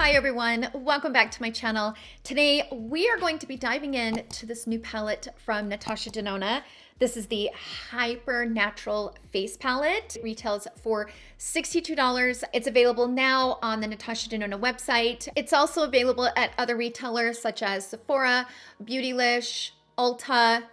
Hi everyone, welcome back to my channel. Today we are going to be diving into this new palette from Natasha Denona. This is the Hyper Natural Face Palette. It retails for $62. It's available now on the Natasha Denona website. It's also available at other retailers such as Sephora, Beautylish, Ulta,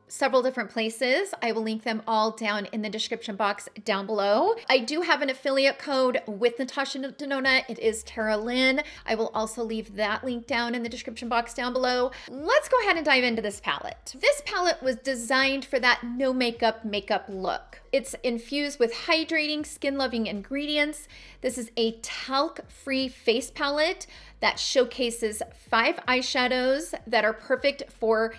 several different places. I will link them all down in the description box down below. I do have an affiliate code with Natasha Denona. It is TaraLynn. I will also leave that link down in the description box down below. Let's go ahead and dive into this palette. This palette was designed for that no makeup look. It's infused with hydrating, skin-loving ingredients. This is a talc-free face palette that showcases 5 eyeshadows that are perfect for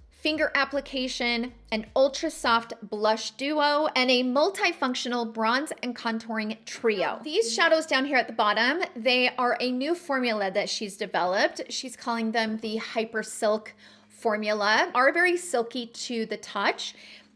finger application, an ultra soft blush duo, and a multifunctional bronze and contouring trio. These shadows down here at the bottom, they are a new formula that she's developed. She's calling them the Hyper Silk formula. Are very silky to the touch,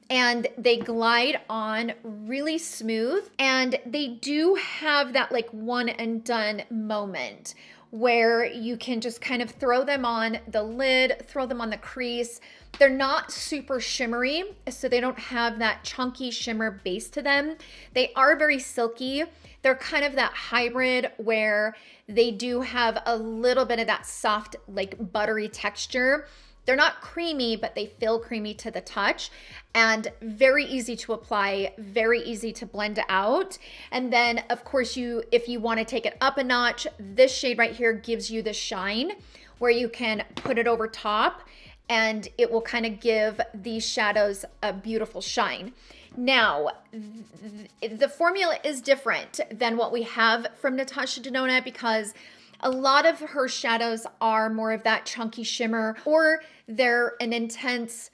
and they glide on really smooth, and they do have that like one and done moment where you can just kind of throw them on the lid, throw them on the crease. They're not super shimmery, so they don't have that chunky shimmer base to them. They are very silky. They're kind of that hybrid where they do have a little bit of that soft, like buttery texture. They're not creamy, but they feel creamy to the touch, and very easy to apply, very easy to blend out. And then of course if you want to take it up a notch, this shade right here gives you the shine where you can put it over top and it will kind of give these shadows a beautiful shine. Now, the formula is different than what we have from Natasha Denona because a lot of her shadows are more of that chunky shimmer, or they're an intense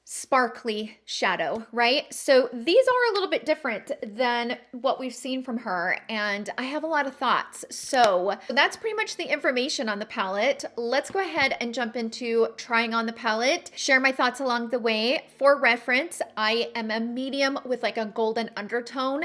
sparkly shadow, right? So these are a little bit different than what we've seen from her, and I have a lot of thoughts. So that's pretty much the information on the palette. Let's go ahead and jump into trying on the palette, share my thoughts along the way. For reference, I am a medium with like a golden undertone.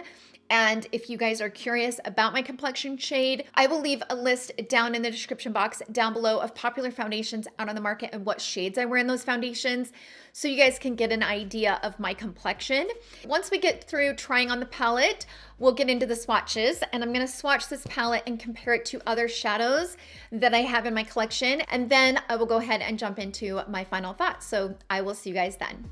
And if you guys are curious about my complexion shade, I will leave a list down in the description box down below of popular foundations out on the market and what shades I wear in those foundations, so you guys can get an idea of my complexion. Once we get through trying on the palette, we'll get into the swatches, and I'm gonna swatch this palette and compare it to other shadows that I have in my collection, and then I will go ahead and jump into my final thoughts. So I will see you guys then.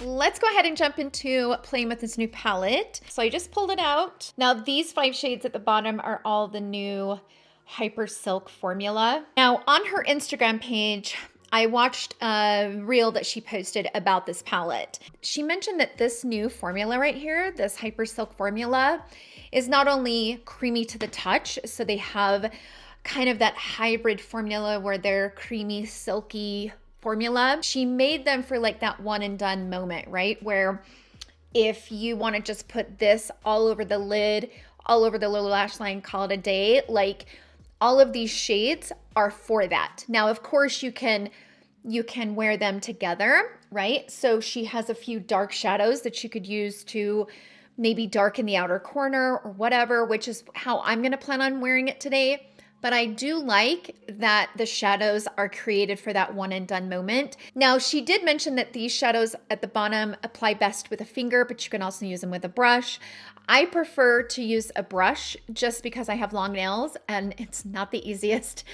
Let's go ahead and jump into playing with this new palette. So I just pulled it out. Now these 5 shades at the bottom are all the new Hyper Silk formula. Now on her Instagram page, I watched a reel that she posted about this palette. She mentioned that this new formula right here, this Hyper Silk formula, is not only creamy to the touch, so they have kind of that hybrid formula where they're creamy, silky formula. She made them for like that one and done moment, right? Where if you want to just put this all over the lid, all over the lower lash line, call it a day, like all of these shades are for that. Now, of course, you can wear them together, right? So she has a few dark shadows that you could use to maybe darken the outer corner or whatever, which is how I'm going to plan on wearing it today. But I do like that the shadows are created for that one and done moment. Now, she did mention that these shadows at the bottom apply best with a finger, but you can also use them with a brush. I prefer to use a brush just because I have long nails and it's not the easiest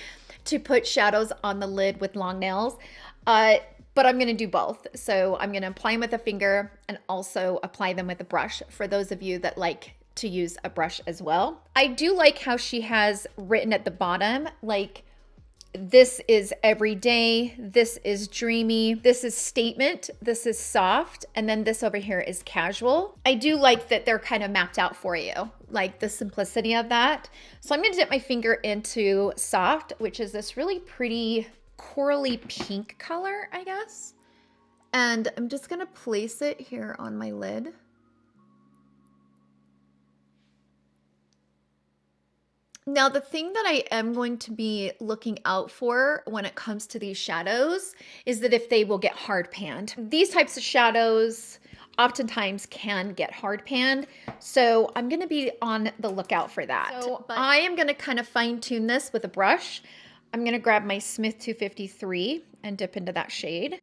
to put shadows on the lid with long nails. But I'm gonna do both. So I'm gonna apply them with a finger and also apply them with a brush for those of you that like to use a brush as well. I do like how she has written at the bottom, like, this is everyday, this is dreamy, this is statement, this is soft, and then this over here is casual. I do like that they're kind of mapped out for you, like the simplicity of that. So I'm gonna dip my finger into soft, which is this really pretty corally pink color, I guess. And I'm just gonna place it here on my lid. Now, the thing that I am going to be looking out for when it comes to these shadows is that if they will get hard panned. These types of shadows oftentimes can get hard panned. So I'm going to be on the lookout for that. So I am going to kind of fine tune this with a brush. I'm going to grab my Smith 253 and dip into that shade.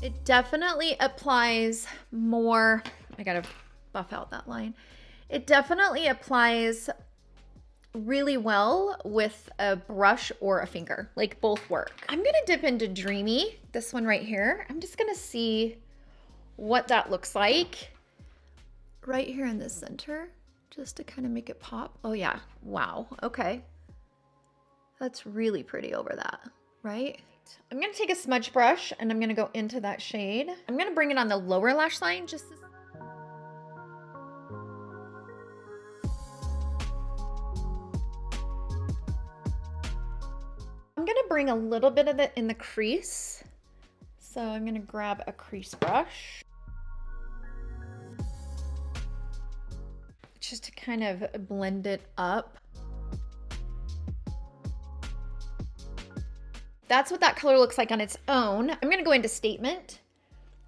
It definitely applies more. I gotta buff out that line. It definitely applies really well with a brush or a finger, like both work. I'm gonna dip into Dreamy, this one right here. I'm just gonna see what that looks like right here in the center, just to kind of make it pop. Oh yeah, wow, okay. That's really pretty over that, right? I'm gonna take a smudge brush and I'm gonna go into that shade. I'm gonna bring it on the lower lash line just to... I'm gonna bring a little bit of it in the crease. So I'm gonna grab a crease brush. Just to kind of blend it up. That's what that color looks like on its own. I'm gonna go into Statement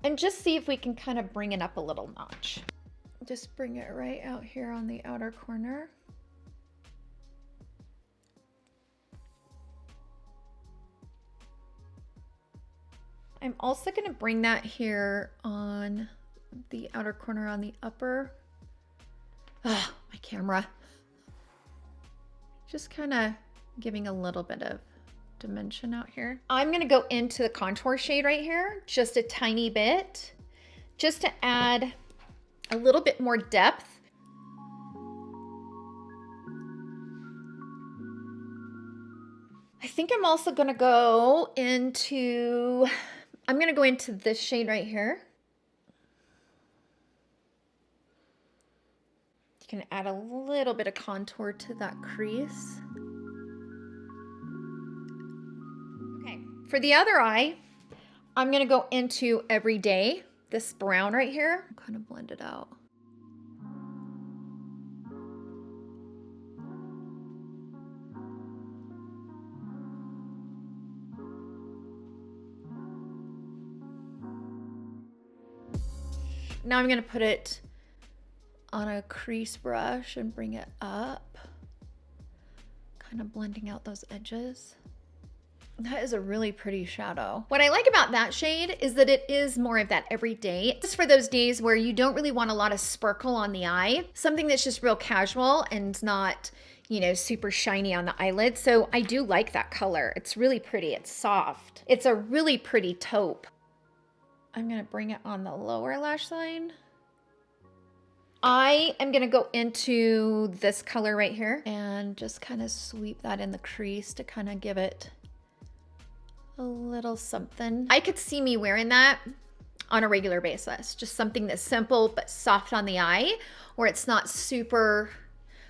and just see if we can kind of bring it up a little notch. Just bring it right out here on the outer corner. I'm also gonna bring that here on the outer corner on the upper. Ah, my camera. Just kind of giving a little bit of dimension out here. I'm gonna go into the contour shade right here, just a tiny bit, just to add a little bit more depth. I think I'm also gonna go into, I'm gonna go into this shade right here. You can add a little bit of contour to that crease. For the other eye, I'm gonna go into Everyday, this brown right here, kind of blend it out. Now I'm gonna put it on a crease brush and bring it up, kind of blending out those edges. That is a really pretty shadow. What I like about that shade is that it is more of that everyday. It's for those days where you don't really want a lot of sparkle on the eye. Something that's just real casual and not, you know, super shiny on the eyelid. So I do like that color. It's really pretty. It's soft. It's a really pretty taupe. I'm gonna bring it on the lower lash line. I am gonna go into this color right here and just kind of sweep that in the crease to kind of give it a little something. I could see me wearing that on a regular basis. Just something that's simple but soft on the eye, where it's not super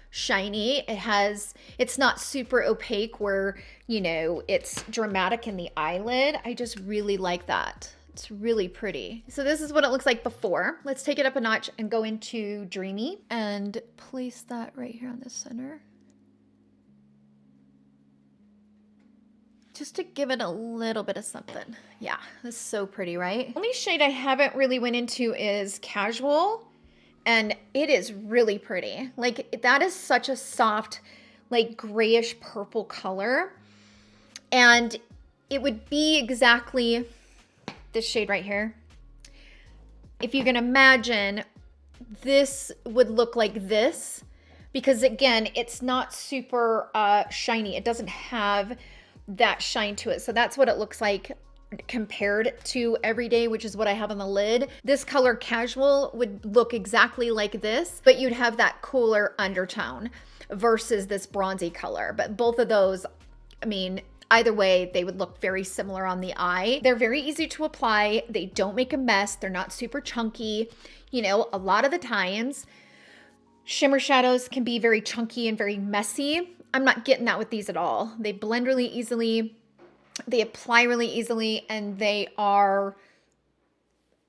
shiny. It's not super opaque where, you know, it's dramatic in the eyelid. I just really like that. It's really pretty. So this is what it looks like before. Let's take it up a notch and go into Dreamy and place that right here on the center. Just to give it a little bit of something. Yeah, this is so pretty, right? The only shade I haven't really went into is Casual, and it is really pretty. Like, that is such a soft, like grayish purple color. And it would be exactly this shade right here. If you can imagine, this would look like this, because again, it's not super shiny. It doesn't have that shine to it. So that's what it looks like compared to Everyday, which is what I have on the lid. This color Casual would look exactly like this, but you'd have that cooler undertone versus this bronzy color. But both of those, I mean, either way, they would look very similar on the eye. They're very easy to apply. They don't make a mess. They're not super chunky. You know, a lot of the times, shimmer shadows can be very chunky and very messy. I'm not getting that with these at all. They blend really easily, they apply really easily, and they are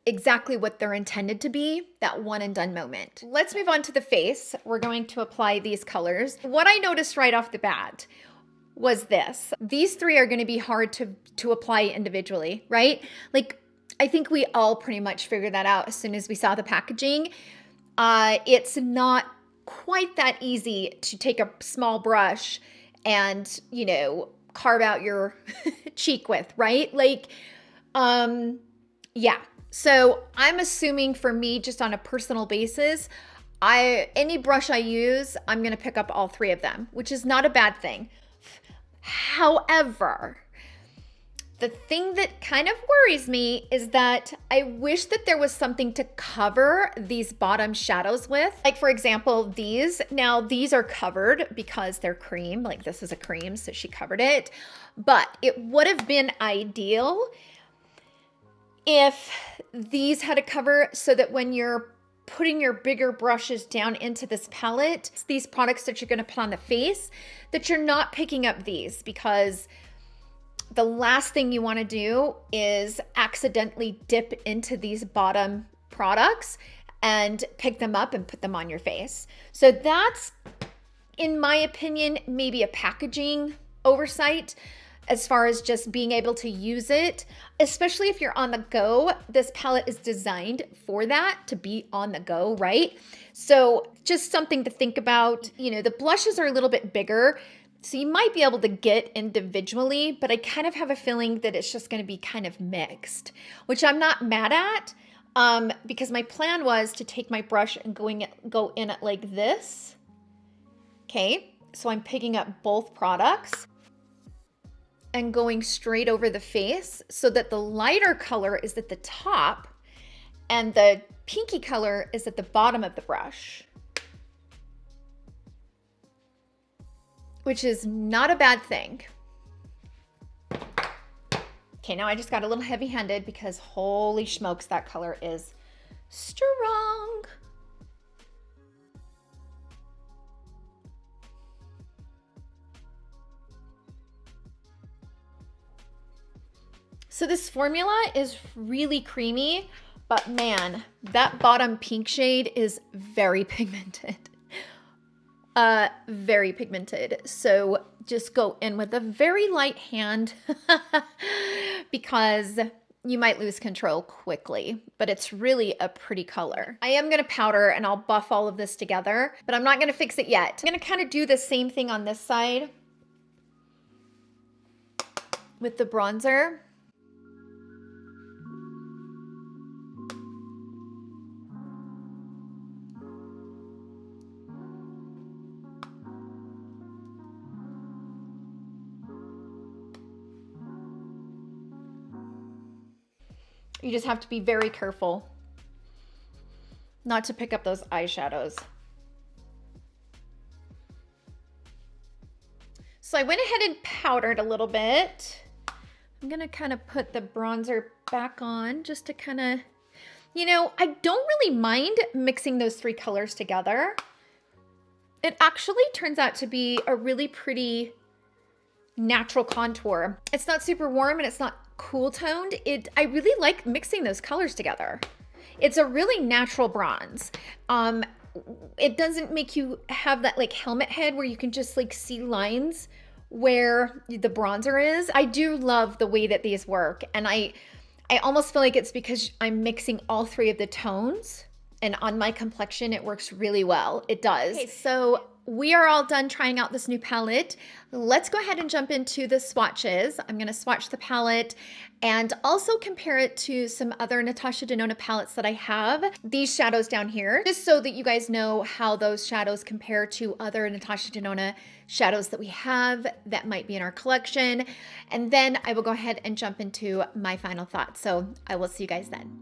exactly what they're intended to be, that one and done moment. Let's move on to the face. We're going to apply these colors. What I noticed right off the bat was this. These three are going to be hard to apply individually, right? Like, I think we all pretty much figured that out as soon as we saw the packaging. It's not quite that easy to take a small brush and, you know, carve out your cheek with, right? Like, yeah. So I'm assuming for me, just on a personal basis, any brush I use, I'm going to pick up all three of them, which is not a bad thing. However, the thing that kind of worries me is that I wish that there was something to cover these bottom shadows with. Like, for example, these. Now, these are covered because they're cream. Like, this is a cream, so she covered it. But it would have been ideal if these had a cover so that when you're putting your bigger brushes down into this palette, these products that you're going to put on the face, that you're not picking up these, because the last thing you want to do is accidentally dip into these bottom products and pick them up and put them on your face. So that's, in my opinion, maybe a packaging oversight as far as just being able to use it, especially if you're on the go. This palette is designed for that, to be on the go, right? So just something to think about. You know, the blushes are a little bit bigger, so you might be able to get individually, but I kind of have a feeling that it's just going to be kind of mixed, which I'm not mad at, because my plan was to take my brush and go in it like this. Okay, so I'm picking up both products and going straight over the face so that the lighter color is at the top and the pinky color is at the bottom of the brush, which is not a bad thing. Okay, now I just got a little heavy-handed because holy smokes, that color is strong. So this formula is really creamy, but man, that bottom pink shade is very pigmented. Very pigmented. So just go in with a very light hand because you might lose control quickly, but it's really a pretty color. I am gonna powder and I'll buff all of this together, but I'm not gonna fix it yet. I'm gonna kind of do the same thing on this side with the bronzer. You just have to be very careful not to pick up those eyeshadows. So I went ahead and powdered a little bit. I'm gonna kind of put the bronzer back on just to kind of, you know, I don't really mind mixing those three colors together. It actually turns out to be a really pretty natural contour. It's not super warm and it's not cool toned. I really like mixing those colors together. It's a really natural bronze. It doesn't make you have that like helmet head where you can just like see lines where the bronzer is. I do love the way that these work, and I almost feel like it's because I'm mixing all three of the tones, and on my complexion it works really well. It does. Okay, so we are all done trying out this new palette. Let's go ahead and jump into the swatches. I'm gonna swatch the palette and also compare it to some other Natasha Denona palettes that I have. These shadows down here, just so that you guys know how those shadows compare to other Natasha Denona shadows that we have that might be in our collection. And then I will go ahead and jump into my final thoughts. So I will see you guys then.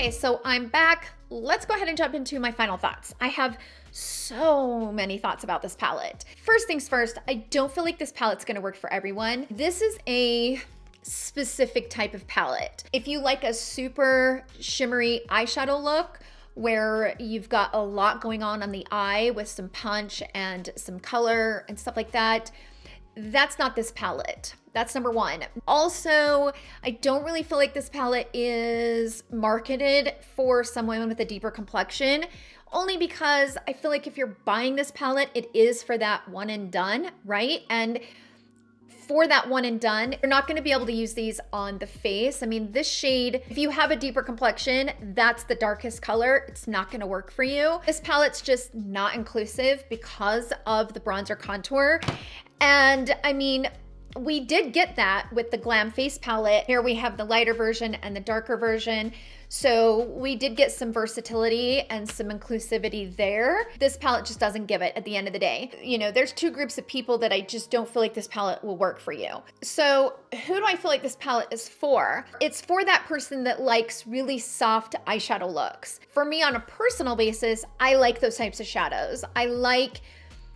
Okay, so I'm back. Let's go ahead and jump into my final thoughts. I have so many thoughts about this palette. First things first, I don't feel like this palette's gonna work for everyone. This is a specific type of palette. If you like a super shimmery eyeshadow look, where you've got a lot going on the eye with some punch and some color and stuff like that, that's not this palette. That's number one. Also, I don't really feel like this palette is marketed for someone with a deeper complexion, only because I feel like if you're buying this palette, it is for that one and done, right? And for that one and done, you're not gonna be able to use these on the face. I mean, this shade, if you have a deeper complexion, that's the darkest color. It's not gonna work for you. This palette's just not inclusive because of the bronzer contour. And I mean, we did get that with the Glam Face palette. Here we have the lighter version and the darker version. So we did get some versatility and some inclusivity there. This palette just doesn't give it at the end of the day. You know, there's two groups of people that I just don't feel like this palette will work for you. So who do I feel like this palette is for? It's for that person that likes really soft eyeshadow looks. For me, on a personal basis, I like those types of shadows. I like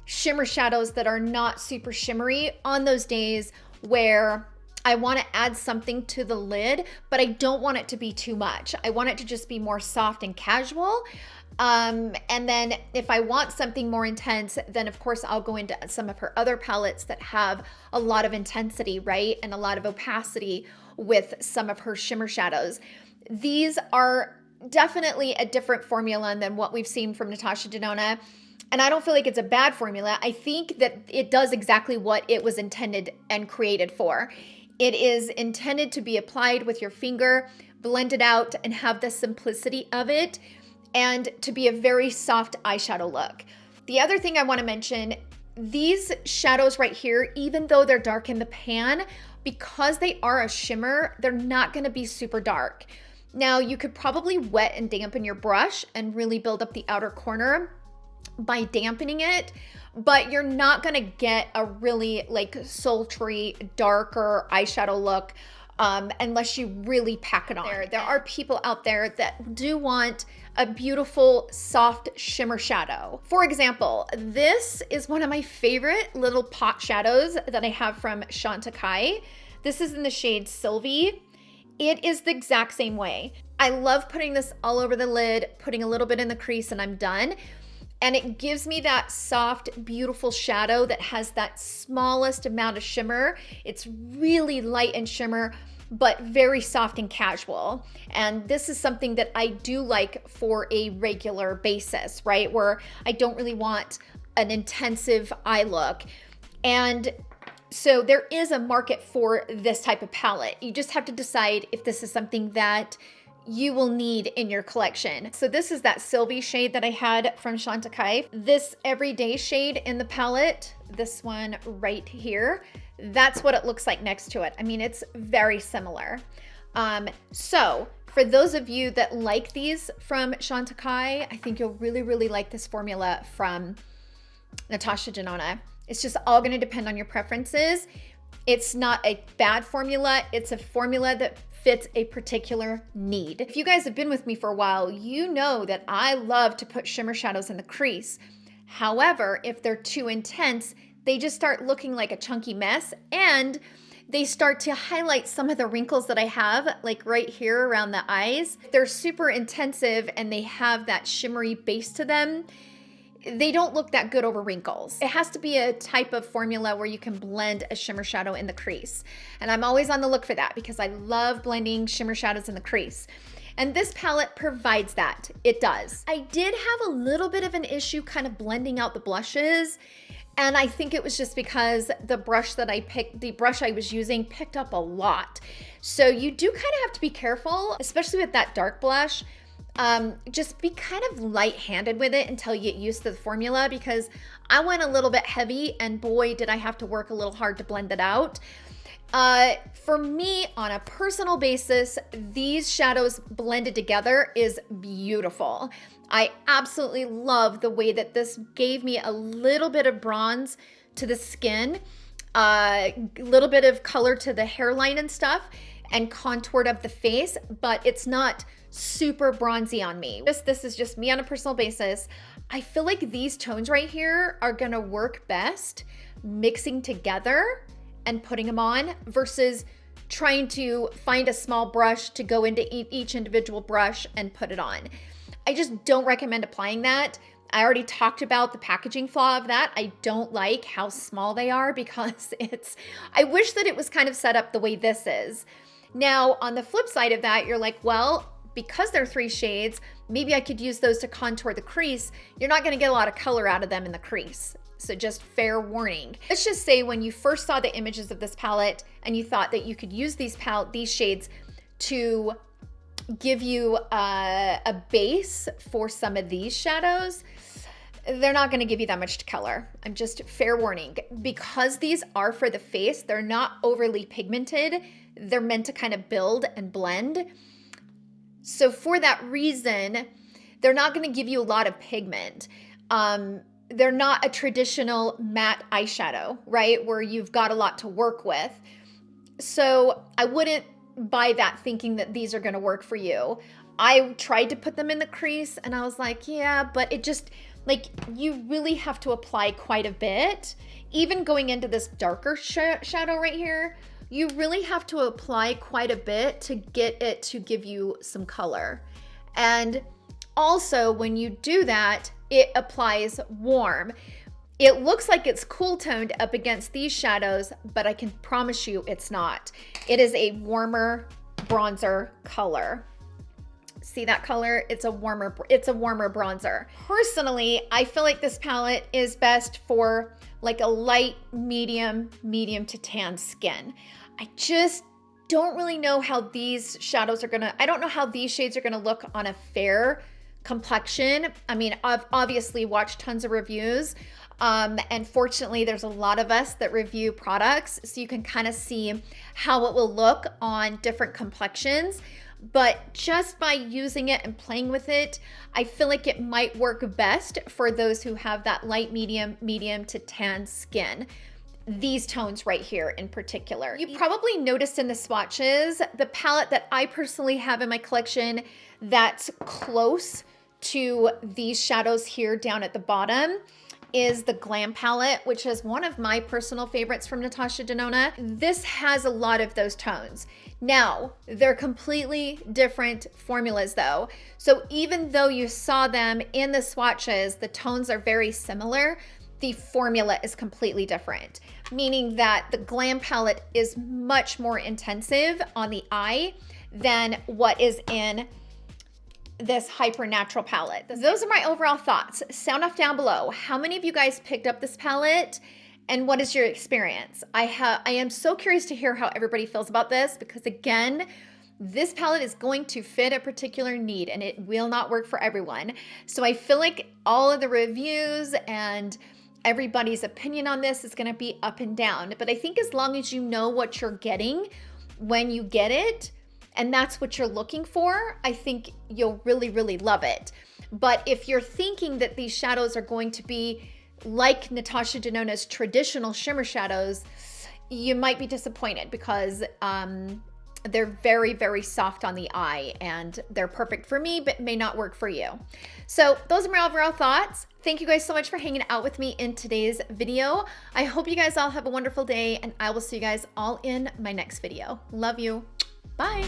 shimmer shadows that are not super shimmery on those days where I want to add something to the lid, but I don't want it to be too much. I want it to just be more soft and casual. And then if I want something more intense, then of course I'll go into some of her other palettes that have a lot of intensity, right? And a lot of opacity with some of her shimmer shadows. These are definitely a different formula than what we've seen from Natasha Denona. And I don't feel like it's a bad formula. I think that it does exactly what it was intended and created for. It is intended to be applied with your finger, blended out, and have the simplicity of it, and to be a very soft eyeshadow look. The other thing I want to mention, these shadows right here, even though they're dark in the pan, because they are a shimmer, they're not going to be super dark. Now, you could probably wet and dampen your brush and really build up the outer corner by dampening it, but you're not gonna get a really like sultry, darker eyeshadow look unless you really pack it on. There are people out there that do want a beautiful, soft shimmer shadow. For example, this is one of my favorite little pot shadows that I have from Chantecaille. This is in the shade Sylvie. It is the exact same way. I love putting this all over the lid, putting a little bit in the crease, and I'm done. And it gives me that soft, beautiful shadow that has that smallest amount of shimmer. It's really light in shimmer, but very soft and casual. And this is something that I do like for a regular basis, right? Where I don't really want an intensive eye look. And so there is a market for this type of palette. You just have to decide if this is something that you will need in your collection. So this is that Sylvie shade that I had from Chantecaille. This everyday shade in the palette, this one right here, that's what it looks like next to it. I mean, it's very similar. So for those of you that like these from Chantecaille, I think you'll really, really like this formula from Natasha Denona. It's just all gonna depend on your preferences. It's not a bad formula. It's a formula that fits a particular need. If you guys have been with me for a while, you know that I love to put shimmer shadows in the crease. However, if they're too intense, they just start looking like a chunky mess, and they start to highlight some of the wrinkles that I have, like right here around the eyes. If they're super intensive and they have that shimmery base to them, they don't look that good over wrinkles. It has to be a type of formula where you can blend a shimmer shadow in the crease. And I'm always on the look for that because I love blending shimmer shadows in the crease. And this palette provides that. It does. I did have a little bit of an issue kind of blending out the blushes. And I think it was just because the brush that I picked, the brush I was using picked up a lot. So you do kind of have to be careful, especially with that dark blush. Just be kind of light-handed with it until you get used to the formula, because I went a little bit heavy and boy, did I have to work a little hard to blend it out. For me, on a personal basis, these shadows blended together is beautiful. I absolutely love the way that this gave me a little bit of bronze to the skin, a little bit of color to the hairline and stuff, and contoured up the face, but it's not super bronzy on me. This is just me on a personal basis. I feel like these tones right here are gonna work best mixing together and putting them on versus trying to find a small brush to go into each individual brush and put it on. I just don't recommend applying that. I already talked about the packaging flaw of that. I don't like how small they are because I wish that it was kind of set up the way this is. Now, on the flip side of that, you're like, well, because they're 3 shades, maybe I could use those to contour the crease. You're not gonna get a lot of color out of them in the crease. So just fair warning. Let's just say when you first saw the images of this palette and you thought that you could use these shades to give you a base for some of these shadows, they're not gonna give you that much color. I'm just fair warning. Because these are for the face, they're not overly pigmented. They're meant to kind of build and blend. So for that reason, they're not gonna give you a lot of pigment. They're not a traditional matte eyeshadow, right? Where you've got a lot to work with. So I wouldn't buy that thinking that these are gonna work for you. I tried to put them in the crease and I was like, yeah, but it just, like, you really have to apply quite a bit. Even going into this darker shadow right here, you really have to apply quite a bit to get it to give you some color. And also when you do that, it applies warm. It looks like it's cool toned up against these shadows, but I can promise you it's not. It is a warmer bronzer color. See that color? It's a warmer bronzer. Personally, I feel like this palette is best for like a light, medium to tan skin. I just don't really know how these shadows are gonna, I don't know how these shades are gonna look on a fair complexion. I mean, I've obviously watched tons of reviews, and fortunately there's a lot of us that review products, so you can kind of see how it will look on different complexions. But just by using it and playing with it, I feel like it might work best for those who have that light, medium to tan skin. These tones right here in particular. You probably noticed in the swatches, the palette that I personally have in my collection that's close to these shadows here down at the bottom is the Glam palette, which is one of my personal favorites from Natasha Denona. This has a lot of those tones. Now, they're completely different formulas though. So even though you saw them in the swatches, the tones are very similar, the formula is completely different, meaning that the Glam palette is much more intensive on the eye than what is in this Hyper Natural palette. Those are my overall thoughts. Sound off down below. How many of you guys picked up this palette and what is your experience? I am so curious to hear how everybody feels about this because again, this palette is going to fit a particular need and it will not work for everyone. So I feel like all of the reviews and everybody's opinion on this is gonna be up and down. But I think as long as you know what you're getting when you get it, and that's what you're looking for, I think you'll really, really love it. But if you're thinking that these shadows are going to be like Natasha Denona's traditional shimmer shadows, you might be disappointed because they're very, very soft on the eye and they're perfect for me, but may not work for you. So those are my overall thoughts. Thank you guys so much for hanging out with me in today's video. I hope you guys all have a wonderful day and I will see you guys all in my next video. Love you. Bye.